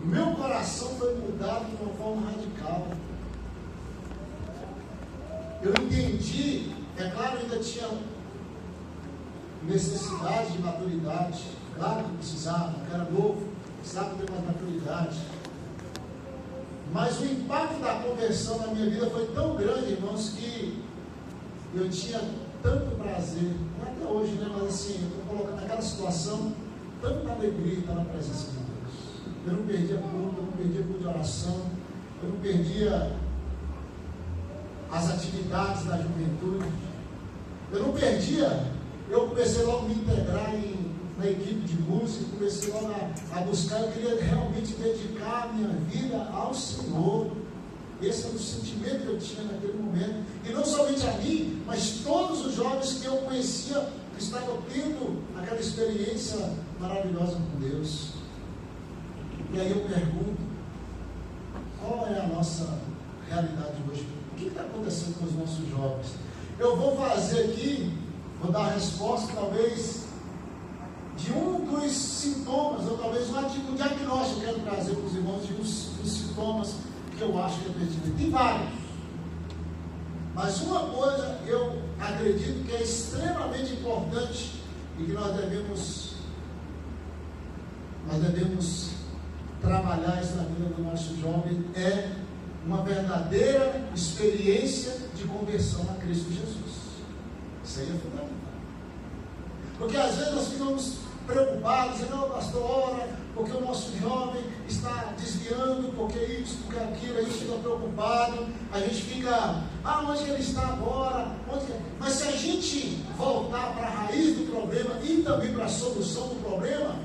Meu coração foi mudado de uma forma radical. Eu entendi, é claro, ainda tinha necessidade de maturidade, claro que precisava, que era novo, precisava ter mais maturidade. Mas o impacto da conversão na minha vida foi tão grande, irmãos, que eu tinha tanto prazer, não até hoje, né? Mas assim, eu estou colocando naquela situação, tanta alegria estar na presença de Deus. Eu não perdia culto, eu não perdia culto de oração, eu não perdia as atividades da juventude, eu não perdia. Eu comecei logo a me integrar na equipe de música, comecei logo a buscar, eu queria realmente dedicar a minha vida ao Senhor. Esse era o sentimento que eu tinha naquele momento, e não somente a mim, mas todos os jovens que eu conhecia, que estavam tendo aquela experiência maravilhosa com Deus. E aí eu pergunto, qual é a nossa realidade hoje? O que está acontecendo com os nossos jovens? Eu vou fazer aqui, vou dar a resposta talvez de um dos sintomas, ou talvez um diagnóstico que eu quero trazer para os irmãos, de dos sintomas que eu acho que é pertinente. Tem vários, mas uma coisa eu acredito que é extremamente importante e que nós devemos trabalhar isso na vida do nosso jovem, é uma verdadeira experiência de conversão a Cristo Jesus. Isso aí é fundamental. Porque às vezes nós ficamos preocupados, dizendo, não, pastor, ora, porque o nosso jovem está desviando, porque isso, porque aquilo, a gente fica preocupado, a gente fica, onde que ele está agora? Mas se a gente voltar para a raiz do problema e também para a solução do problema,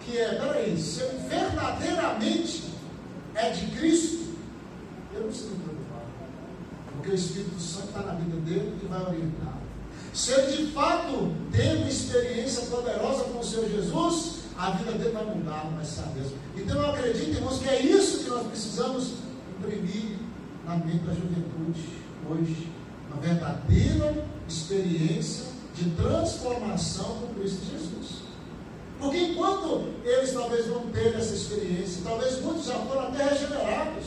que é, peraí, se ele verdadeiramente é de Cristo, eu não preciso me preocupar, porque o Espírito Santo está na vida dele e vai orientar. Se ele de fato tem uma experiência poderosa com o Senhor Jesus, a vida dele vai mudar, não vai ser a mesma. Então eu acredito, irmãos, que é isso que nós precisamos imprimir na mente da juventude hoje, uma verdadeira experiência de transformação com Cristo Jesus. Porque enquanto eles talvez não tenham essa experiência, talvez muitos já foram até regenerados.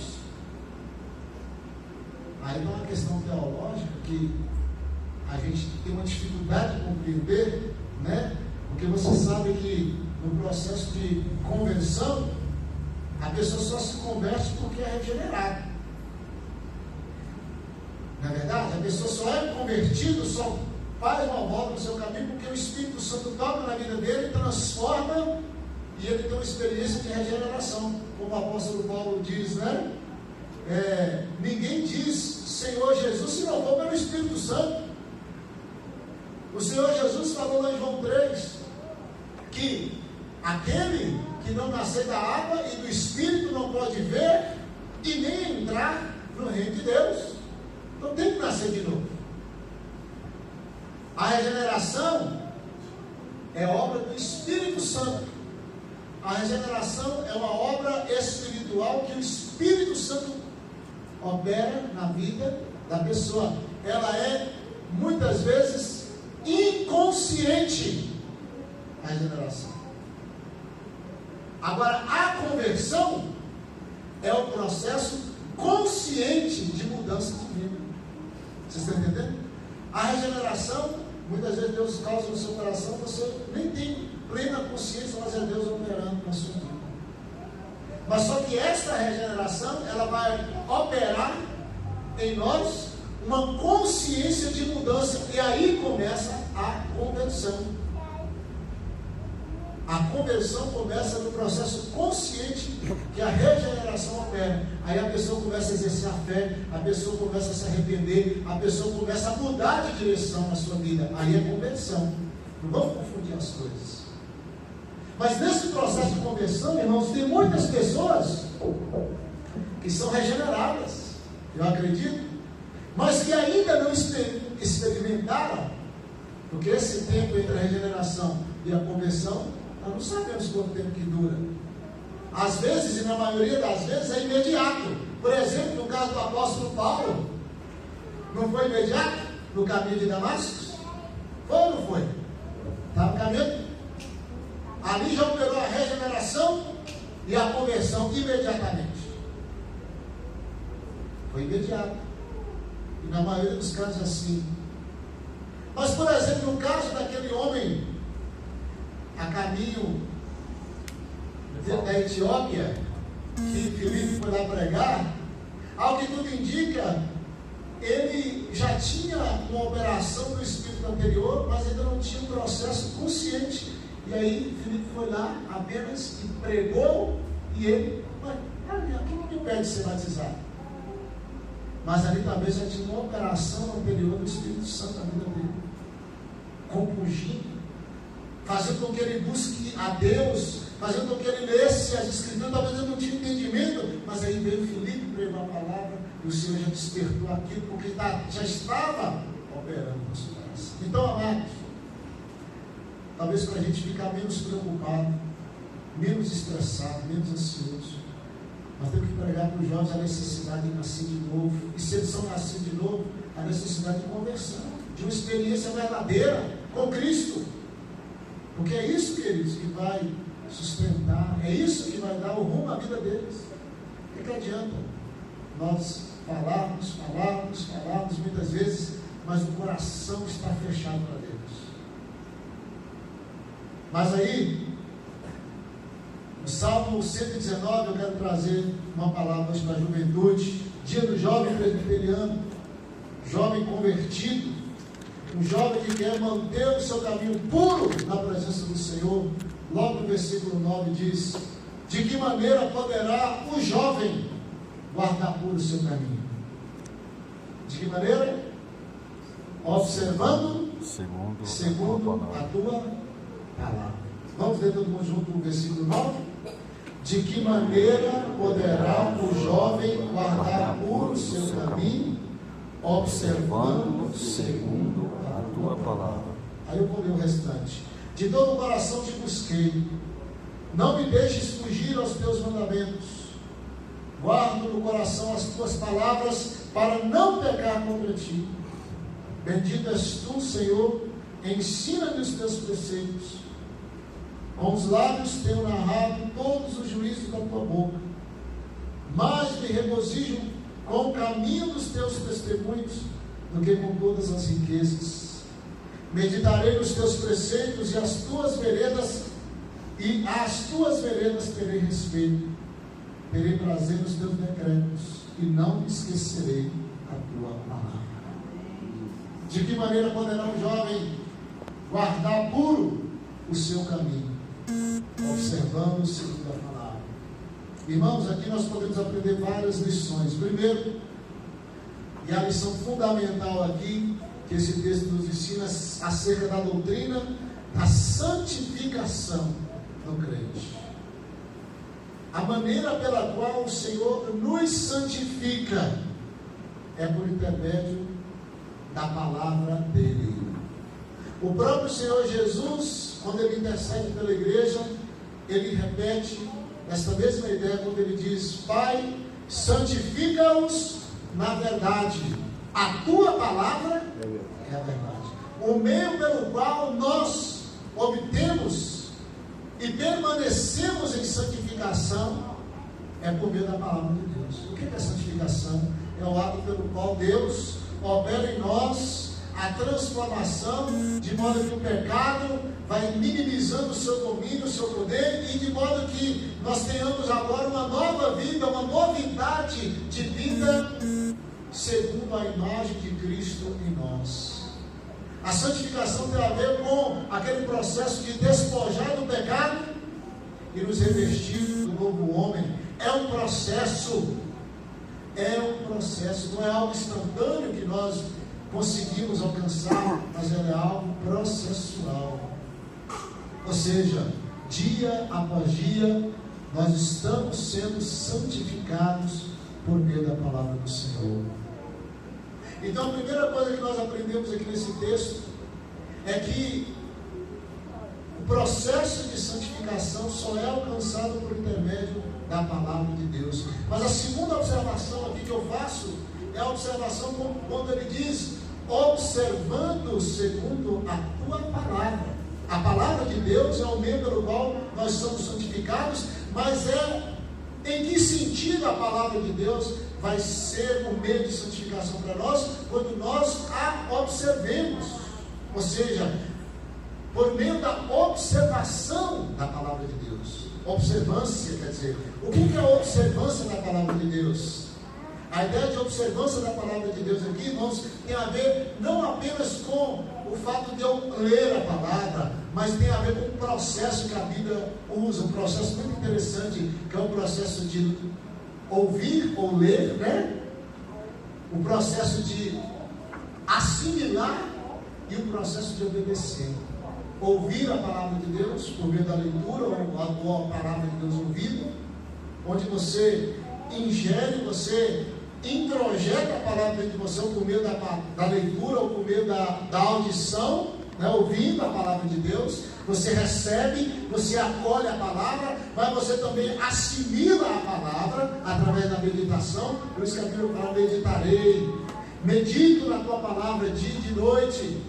Aí não é uma questão teológica que a gente tem uma dificuldade de compreender, né? Porque você sabe que no processo de conversão, a pessoa só se converte porque é regenerada. Na verdade, a pessoa só é convertida, só faz uma volta no seu caminho porque o Espírito Santo toca na vida dele, transforma e ele tem uma experiência de regeneração. Como o apóstolo Paulo diz, né? Ninguém diz Senhor Jesus se não for pelo Espírito Santo. O Senhor Jesus falou lá em João 3 que aquele que não nascer da água e do Espírito não pode ver e nem entrar no reino de Deus. Então tem que nascer de novo. A regeneração é obra do Espírito Santo. A regeneração é uma obra espiritual que o Espírito Santo opera na vida da pessoa. Ela é muitas vezes inconsciente, a regeneração. Agora, a conversão é o processo consciente de mudança de vida. Vocês estão entendendo? A regeneração, muitas vezes Deus causa no seu coração, você nem tem plena consciência, mas é Deus operando na sua vida. Mas só que esta regeneração, ela vai operar em nós uma consciência de mudança, e aí começa a conversão. A conversão começa no processo consciente que a regeneração opera. Aí a pessoa começa a exercer a fé, a pessoa começa a se arrepender, a pessoa começa a mudar de direção na sua vida. Aí é conversão. Não vamos confundir as coisas. Mas nesse processo de conversão, irmãos, tem muitas pessoas que são regeneradas, eu acredito, mas que ainda não experimentaram, porque esse tempo entre a regeneração e a conversão, nós não sabemos quanto tempo que dura. Às vezes, e na maioria das vezes, é imediato. Por exemplo, no caso do apóstolo Paulo, não foi imediato no caminho de Damasco? Foi ou não foi? Estava no caminho? Ali já operou a regeneração e a conversão imediatamente. Foi imediato. E na maioria dos casos assim. Mas, por exemplo, no caso daquele homem a caminho da Etiópia, que Filipe foi lá pregar, ao que tudo indica, ele já tinha uma operação do Espírito anterior, mas ainda não tinha um processo consciente. E aí Filipe foi lá apenas e pregou, e ele, aquilo não me impede de ser batizado. Mas ali talvez já tinha uma operação anterior do Espírito Santo na vida dele, compungindo, fazendo com que ele busque a Deus, fazendo com que ele lesse as Escrituras. Talvez ele não tinha entendimento, mas aí veio Filipe, pregou a palavra, e o Senhor já despertou aquilo, porque já estava operando no seu coração. Então, amados, talvez para a gente ficar menos preocupado, menos estressado, menos ansioso, nós temos que pregar para os jovens a necessidade de nascer de novo. E se eles são nascidos de novo, a necessidade de conversão, de uma experiência verdadeira com Cristo. Porque é isso, queridos, que vai sustentar, é isso que vai dar o rumo à vida deles. O que adianta nós falarmos muitas vezes, mas o coração está fechado para Deus? Mas aí, no Salmo 119, eu quero trazer uma palavra hoje para a juventude, dia do jovem presbiteriano, jovem convertido, um jovem que quer manter o seu caminho puro na presença do Senhor. Logo no versículo 9 diz: de que maneira poderá o jovem guardar puro o seu caminho? De que maneira? Observando segundo a tua palavra. Vamos ler todo mundo junto o versículo 9? De que maneira poderá o jovem guardar puro o seu caminho? Observando segundo a tua palavra. Aí eu vou ler o restante. De todo o coração te busquei, não me deixes fugir aos teus mandamentos. Guardo no coração as tuas palavras, para não pecar contra ti. Bendito és tu, Senhor, ensina-me os teus preceitos. Com os lábios tenho narrado todos os juízos da tua boca. Mais me regozijo com o caminho dos teus testemunhos do que com todas as riquezas. Meditarei nos teus preceitos e às tuas veredas terei respeito. Terei prazer nos teus decretos e não me esquecerei a tua palavra. De que maneira poderá um jovem guardar puro o seu caminho? Observando segundo a palavra. Irmãos, aqui nós podemos aprender várias lições. Primeiro, e a lição fundamental aqui, que esse texto nos ensina acerca da doutrina da santificação do crente. A maneira pela qual o Senhor nos santifica é por intermédio da palavra dele. O próprio Senhor Jesus, quando ele intercede pela igreja, ele repete esta mesma ideia quando ele diz: Pai, santifica-os na verdade. A tua palavra é a verdade. O meio pelo qual nós obtemos e permanecemos em santificação é por meio da palavra de Deus. O que é santificação? É o ato pelo qual Deus opera em nós a transformação, de modo que o pecado vai minimizando o seu domínio, o seu poder, e de modo que nós tenhamos agora uma nova vida, uma novidade de vida, segundo a imagem de Cristo em nós. A santificação tem a ver com aquele processo de despojar do pecado e nos revestir do novo homem. É um processo, não é algo instantâneo que nós conseguimos alcançar, mas é algo processual. Ou seja, dia após dia, nós estamos sendo santificados por meio da palavra do Senhor. Então, a primeira coisa que nós aprendemos aqui nesse texto é que o processo de santificação só é alcançado por intermédio da palavra de Deus. Mas a segunda observação aqui que eu faço é a observação quando ele diz: observando segundo a tua palavra. A palavra de Deus é o meio pelo qual nós somos santificados, mas em que sentido a palavra de Deus vai ser o meio de santificação para nós? Quando nós a observemos, ou seja, por meio da observação da palavra de Deus. Observância, quer dizer, o que é a observância da palavra de Deus? A ideia de observância da palavra de Deus aqui, irmãos, tem a ver não apenas com o fato de eu ler a palavra, mas tem a ver com o processo que a Bíblia usa, um processo muito interessante, que é o processo de ouvir ou ler, né? O processo de assimilar e o processo de obedecer. Ouvir a palavra de Deus por meio da leitura, ou a palavra de Deus ouvida, onde você ingere, você introjeta a palavra dentro de você por meio da leitura ou por meio da audição, né, ouvindo a palavra de Deus. Você recebe, você acolhe a palavra, mas você também assimila a palavra através da meditação. Por isso que a Bíblia fala: meditarei, medito na tua palavra dia e de noite.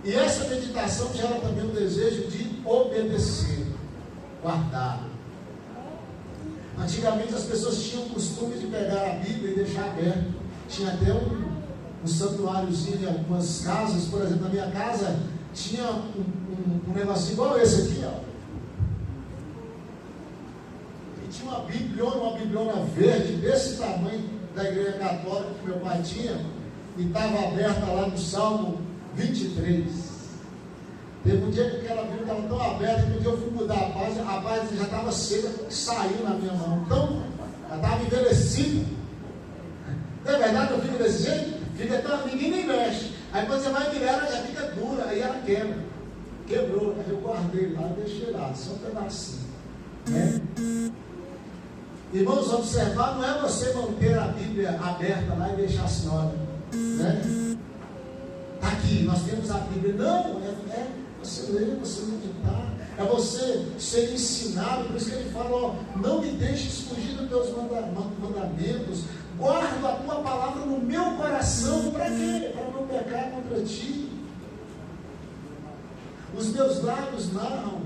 E essa meditação gera também o desejo de obedecer, guardar. Antigamente as pessoas tinham o costume de pegar a Bíblia e deixar aberto. Tinha até um santuáriozinho em algumas casas. Por exemplo, na minha casa tinha um negocinho igual esse aqui, ó. E tinha uma bibliona verde desse tamanho, da igreja católica que meu pai tinha, e estava aberta lá no Salmo 23. Teve um dia que aquela Bíblia estava tão aberta que um dia eu fui mudar a página já estava seca, saiu na minha mão. Então, já estava envelhecida. Não é verdade? Eu fico desse jeito, ninguém nem mexe. Aí quando você vai virar, ela já fica dura, aí ela quebra. Quebrou, aí eu guardei lá, eu deixei lá, só um pedacinho. Né? Irmãos, observar não é você manter a Bíblia aberta lá e deixar a senhora. Né? Aqui, nós temos a Bíblia. Não, é você ler, você meditar, é você ser ensinado. Por isso que ele fala: ó, não me deixes fugir dos teus mandamentos, guardo a tua palavra no meu coração. Para quê? Para não pecar contra ti. Os meus lábios narram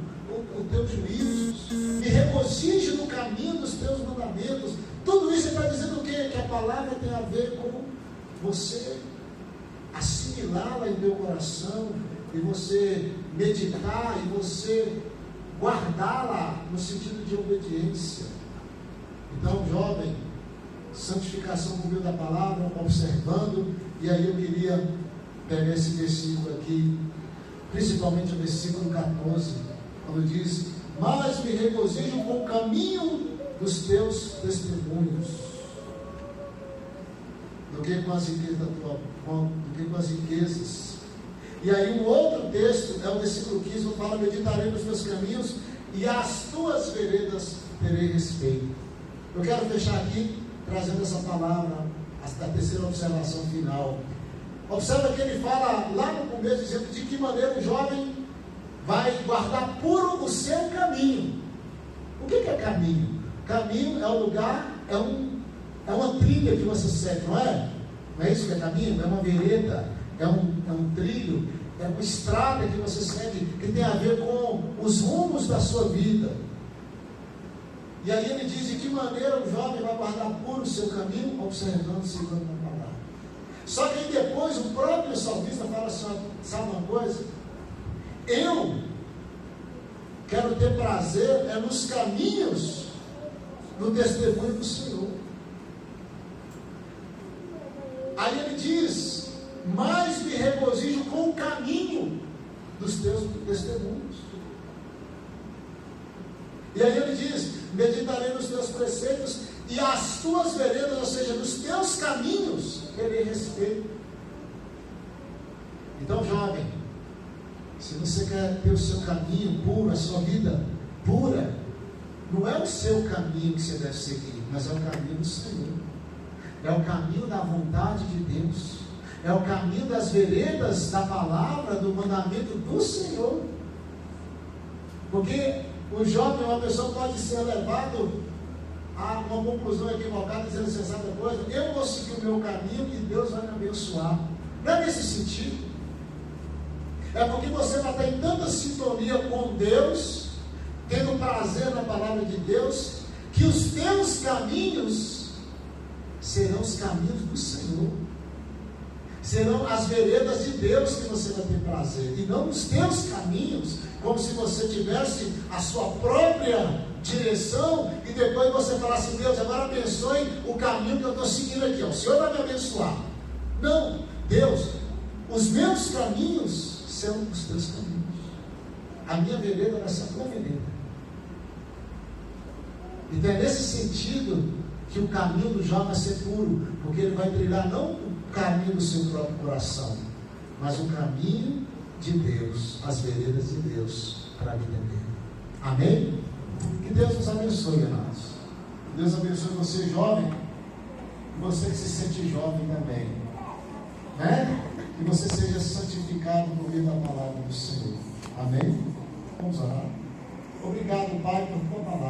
os teus juízos, me regozijo no caminho dos teus mandamentos. Tudo isso ele está dizendo o quê? Que a palavra tem a ver com você assimilá-la em teu coração, e você meditar, e você guardá-la no sentido de obediência. Então, jovem, santificação por meio da palavra, observando. E aí eu queria pegar esse versículo aqui, principalmente o versículo 14, quando diz: mas me regozijo com o caminho dos teus testemunhos, do que com as riquezas da tua mão, do que com as riquezas. E aí um outro texto, é o versículo 15, que fala: meditarei nos teus caminhos, e às tuas veredas terei respeito. Eu quero fechar aqui, trazendo essa palavra, a terceira observação final. Observa que ele fala lá no começo, dizendo de que maneira o jovem vai guardar puro o seu caminho. O que é caminho? Caminho é um lugar, é uma trilha que você segue, não é? Não é isso que é caminho? É uma vereda, é um trilho, é uma estrada que você segue, que tem a ver com os rumos da sua vida. E aí ele diz de que maneira o jovem vai guardar puro o seu caminho, observando, segundo a palavra. Só que aí depois o próprio salmista fala assim: sabe uma coisa? Eu quero ter prazer nos caminhos do testemunho do Senhor. Aí ele diz: mas me regozijo com o caminho dos teus testemunhos. E aí ele diz: meditarei nos teus preceitos, e as tuas veredas, ou seja, nos teus caminhos, terei respeito. Então, jovem, se você quer ter o seu caminho puro, a sua vida pura, não é o seu caminho que você deve seguir, mas é o caminho do Senhor. É o caminho da vontade de Deus. É o caminho das veredas da palavra, do mandamento do Senhor. Porque o jovem, uma pessoa pode ser levado a uma conclusão equivocada, dizendo assim: essa coisa, eu vou seguir o meu caminho e Deus vai me abençoar. Não é nesse sentido. É porque você vai estar em tanta sintonia com Deus, tendo prazer na palavra de Deus, que os teus caminhos serão os caminhos do Senhor. Serão as veredas de Deus que você vai ter prazer, e não os teus caminhos, como se você tivesse a sua própria direção, e depois você falasse: Deus, agora abençoe o caminho que eu estou seguindo aqui, ó. O Senhor vai me abençoar. Não, Deus, os meus caminhos são os teus caminhos, a minha vereda vai ser a tua vereda. Então é nesse sentido que o caminho do jovem vai ser puro, porque ele vai trilhar não o caminho do seu próprio coração, mas o caminho de Deus, as veredas de Deus para a vida dele. Amém? Que Deus nos abençoe, amados. Que Deus abençoe você, jovem, e você que se sente jovem também, né? Que você seja santificado por meio da palavra do Senhor. Amém? Vamos orar. Obrigado, Pai, por tua palavra.